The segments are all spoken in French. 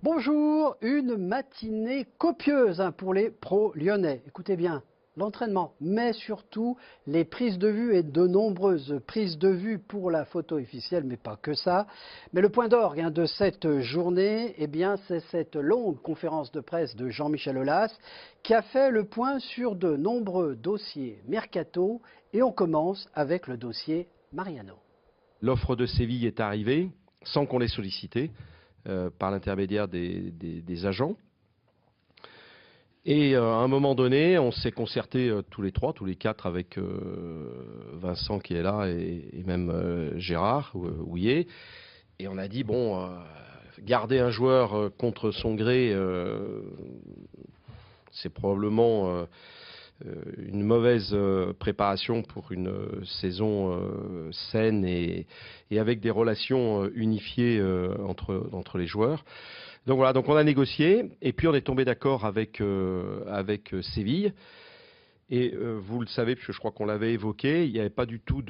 Bonjour, une matinée copieuse pour les pros lyonnais. Écoutez bien, l'entraînement, mais surtout les prises de vue et de nombreuses prises de vue pour la photo officielle, mais pas que ça. Mais le point d'orgue de cette journée, c'est cette longue conférence de presse de Jean-Michel Aulas qui a fait le point sur de nombreux dossiers mercato et on commence avec le dossier Mariano. L'offre de Séville est arrivée sans qu'on l'ait sollicité. Par l'intermédiaire des agents. Et à un moment donné, on s'est concerté tous les quatre, avec Vincent qui est là et même Gérard Houillet. Et on a dit, garder un joueur contre son gré, c'est probablement une mauvaise préparation pour une saison saine et avec des relations unifiées entre les joueurs. Donc voilà, donc on a négocié et puis on est tombé d'accord avec Séville. Et vous le savez, puisque je crois qu'on l'avait évoqué, il n'y avait pas du tout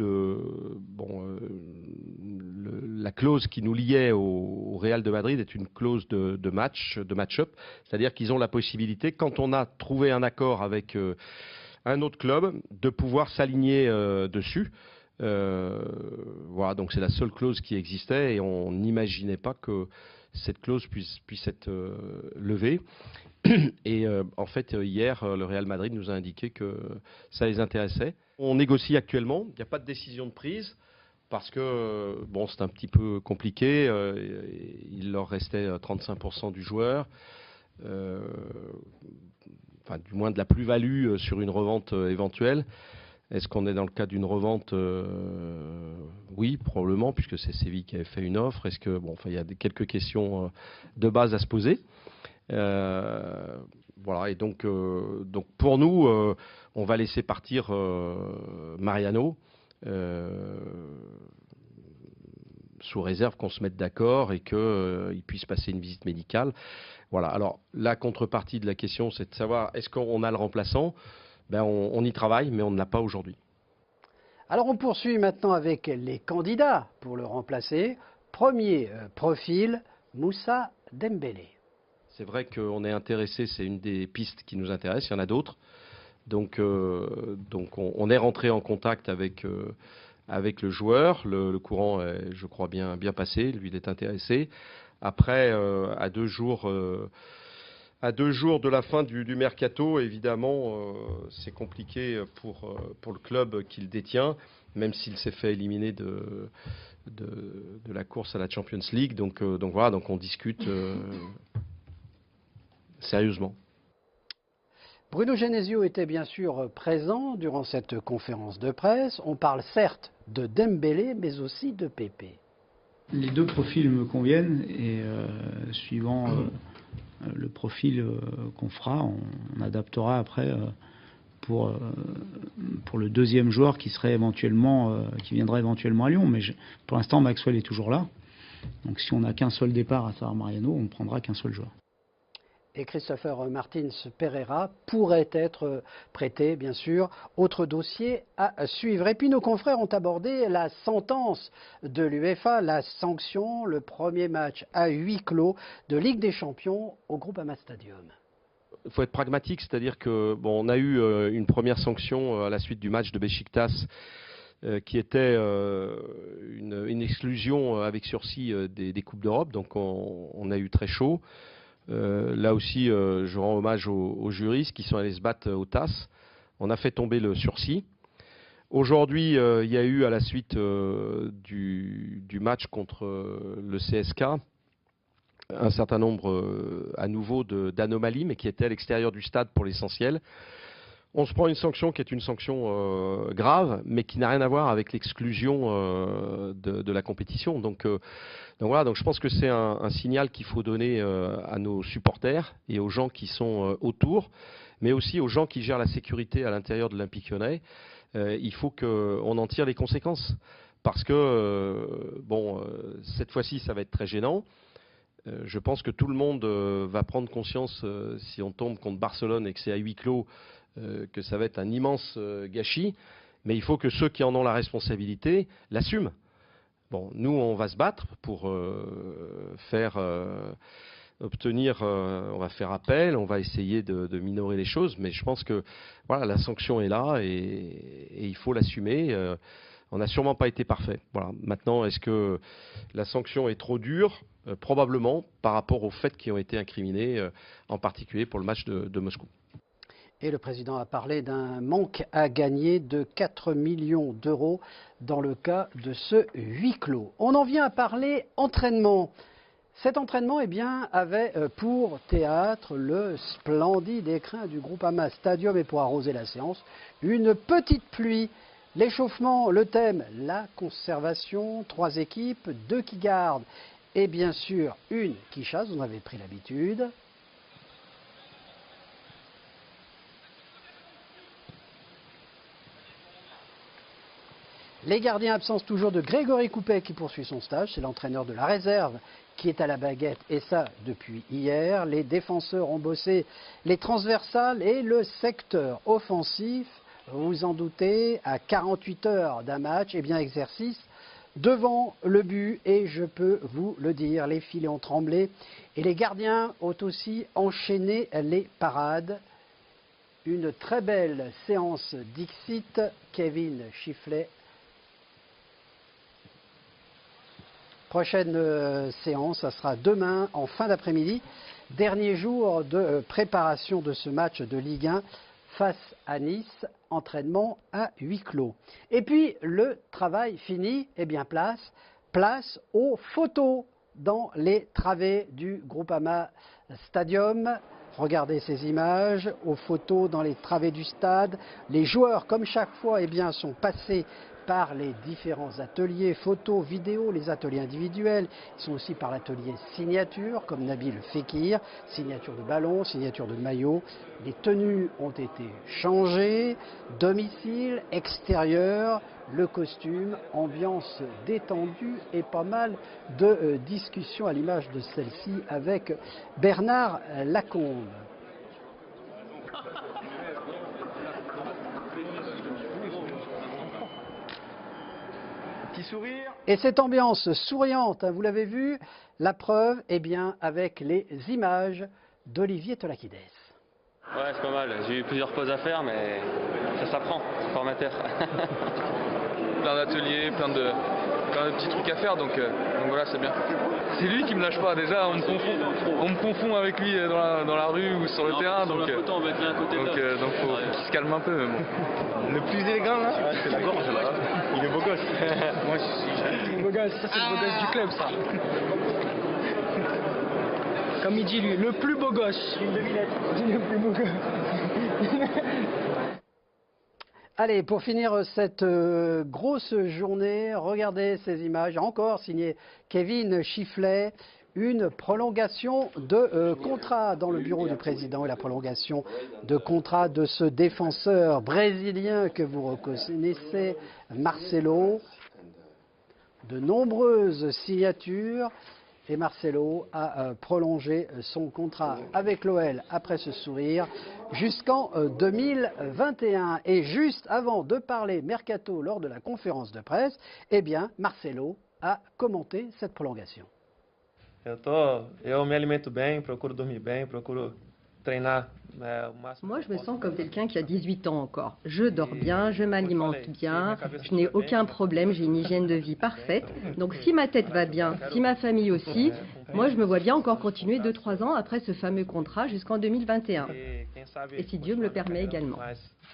la clause qui nous liait au Real de Madrid est une clause de match-up, c'est-à-dire qu'ils ont la possibilité, quand on a trouvé un accord avec un autre club, de pouvoir s'aligner dessus. Voilà, donc c'est la seule clause qui existait et on n'imaginait pas que cette clause puisse être levée. Et en fait, hier, le Real Madrid nous a indiqué que ça les intéressait. On négocie actuellement, il n'y a pas de décision de prise, parce que c'est un petit peu compliqué. Il leur restait 35% du joueur, du moins de la plus-value sur une revente éventuelle. Est-ce qu'on est dans le cas d'une revente? Oui, probablement, puisque c'est Séville qui avait fait une offre. Est-ce que il y a quelques questions de base à se poser. Voilà, et donc pour nous, on va laisser partir Mariano sous réserve qu'on se mette d'accord et qu'il puisse passer une visite médicale. Voilà. Alors la contrepartie de la question, c'est de savoir est-ce qu'on a le remplaçant. On y travaille, mais on ne l'a pas aujourd'hui. Alors on poursuit maintenant avec les candidats pour le remplacer. Premier profil, Moussa Dembélé. C'est vrai qu'on est intéressé, c'est une des pistes qui nous intéresse, il y en a d'autres. Donc on est rentré en contact avec le joueur. Le courant est, je crois, bien passé, lui il est intéressé. Après, à 2 jours de la fin du mercato, évidemment, c'est compliqué pour le club qu'il détient, même s'il s'est fait éliminer de la course à la Champions League. Donc voilà, donc on discute sérieusement. Bruno Genesio était bien sûr présent durant cette conférence de presse. On parle certes de Dembélé, mais aussi de Pépé. Les deux profils me conviennent et suivant le profil qu'on fera, on adaptera après pour le deuxième joueur qui viendrait éventuellement à Lyon. Mais pour l'instant, Maxwell est toujours là. Donc si on n'a qu'un seul départ, à savoir Mariano, on ne prendra qu'un seul joueur. Et Christopher Martins Pereira pourrait être prêté, bien sûr. Autre dossier à suivre. Et puis nos confrères ont abordé la sentence de l'UEFA, la sanction, le premier match à huis clos de Ligue des Champions au Groupama Stadium. Il faut être pragmatique, c'est-à-dire que on a eu une première sanction à la suite du match de Beşiktaş qui était une exclusion avec sursis des Coupes d'Europe. Donc on a eu très chaud. Là aussi, je rends hommage aux juristes qui sont allés se battre au TAS. On a fait tomber le sursis. Aujourd'hui, il y a eu, à la suite du match contre le CSK, un certain nombre à nouveau d'anomalies, mais qui étaient à l'extérieur du stade pour l'essentiel. On se prend une sanction qui est une sanction grave, mais qui n'a rien à voir avec l'exclusion de la compétition. Donc voilà, donc je pense que c'est un signal qu'il faut donner à nos supporters et aux gens qui sont autour, mais aussi aux gens qui gèrent la sécurité à l'intérieur de l'Olympique Lyonnais. Il faut qu'on en tire les conséquences, parce que cette fois-ci, ça va être très gênant. Je pense que tout le monde va prendre conscience, si on tombe contre Barcelone et que c'est à huis clos, que ça va être un immense gâchis, mais il faut que ceux qui en ont la responsabilité l'assument. Nous, on va se battre pour faire obtenir, on va faire appel, on va essayer de minorer les choses, mais je pense que voilà, la sanction est là et il faut l'assumer. On n'a sûrement pas été parfait. Voilà. Maintenant, est-ce que la sanction est trop dure? Probablement, par rapport aux faits qui ont été incriminés, en particulier pour le match de Moscou. Et le président a parlé d'un manque à gagner de 4 millions d'euros dans le cas de ce huis clos. On en vient à parler entraînement. Cet entraînement avait pour théâtre le splendide écrin du Groupama Stadium et pour arroser la séance, une petite pluie. L'échauffement, le thème, la conservation, 3 équipes, 2 qui gardent et bien sûr une qui chasse, vous en avez pris l'habitude. Les gardiens absents toujours de Grégory Coupet qui poursuit son stage, c'est l'entraîneur de la réserve qui est à la baguette et ça depuis hier. Les défenseurs ont bossé les transversales et le secteur offensif, vous vous en doutez, à 48 heures d'un match, exercice devant le but et je peux vous le dire, les filets ont tremblé et les gardiens ont aussi enchaîné les parades. Une très belle séance d'Ixit, Kevin Chifflet. Prochaine séance, ça sera demain en fin d'après-midi. Dernier jour de préparation de ce match de Ligue 1 face à Nice, entraînement à huis clos. Et puis le travail fini, place aux photos dans les travées du Groupama Stadium. Regardez ces images, aux photos dans les travées du stade. Les joueurs, comme chaque fois, sont passés par les différents ateliers photos, vidéos, les ateliers individuels. Ils sont aussi par l'atelier signature, comme Nabil Fekir, signature de ballon, signature de maillot. Les tenues ont été changées, domicile, extérieur, le costume, ambiance détendue et pas mal de discussions à l'image de celle-ci avec Bernard Lacombe. Et cette ambiance souriante, vous l'avez vu, la preuve, avec les images d'Olivier Tolakides. Ouais, c'est pas mal. J'ai eu plusieurs pauses à faire, mais ça s'apprend, c'est formateur. Plein d'ateliers, plein de petits trucs à faire, donc voilà, c'est bien. C'est lui qui me lâche pas, déjà, on me confond avec lui dans la rue ou sur le terrain, donc faut qu'il se calme un peu. Mais bon. Le plus élégant, là, c'est la gorge, là. Il est beau gosse. Moi, je suis beau gosse. Ça, c'est le beau gosse du club, ça. Comme il dit lui, le plus beau gosse. Une devinette. Le plus beau gosse. Allez, pour finir cette grosse journée, regardez ces images, encore signé Kevin Chifflet, une prolongation de contrat dans le bureau du président et la prolongation de contrat de ce défenseur brésilien que vous reconnaissez, Marcelo. De nombreuses signatures. Et Marcelo a prolongé son contrat avec l'OL après ce sourire jusqu'en 2021. Et juste avant de parler mercato lors de la conférence de presse, Marcelo a commenté cette prolongation. Eu me alimento bem, procuro dormir bem, procuro treinar. Moi, je me sens comme quelqu'un qui a 18 ans encore. Je dors bien, je m'alimente bien, je n'ai aucun problème, j'ai une hygiène de vie parfaite. Donc si ma tête va bien, si ma famille aussi, moi je me vois bien encore continuer 2-3 ans après ce fameux contrat jusqu'en 2021. Et si Dieu me le permet également.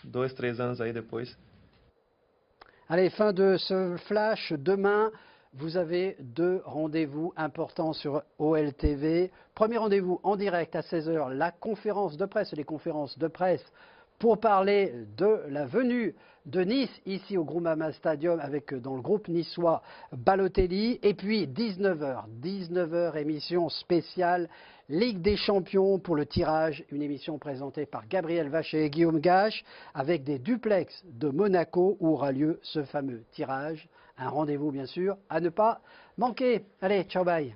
2-3 anos aí depois. Allez, fin de ce flash. Demain, vous avez 2 rendez-vous importants sur OLTV. Premier rendez-vous en direct à 16h, la conférence de presse, les conférences de presse pour parler de la venue de Nice ici au Groupama Stadium avec dans le groupe niçois Balotelli. Et puis 19h, émission spéciale Ligue des Champions pour le tirage, une émission présentée par Gabriel Vacher et Guillaume Gache avec des duplex de Monaco où aura lieu ce fameux tirage. Un rendez-vous bien sûr à ne pas manquer. Allez, ciao, bye.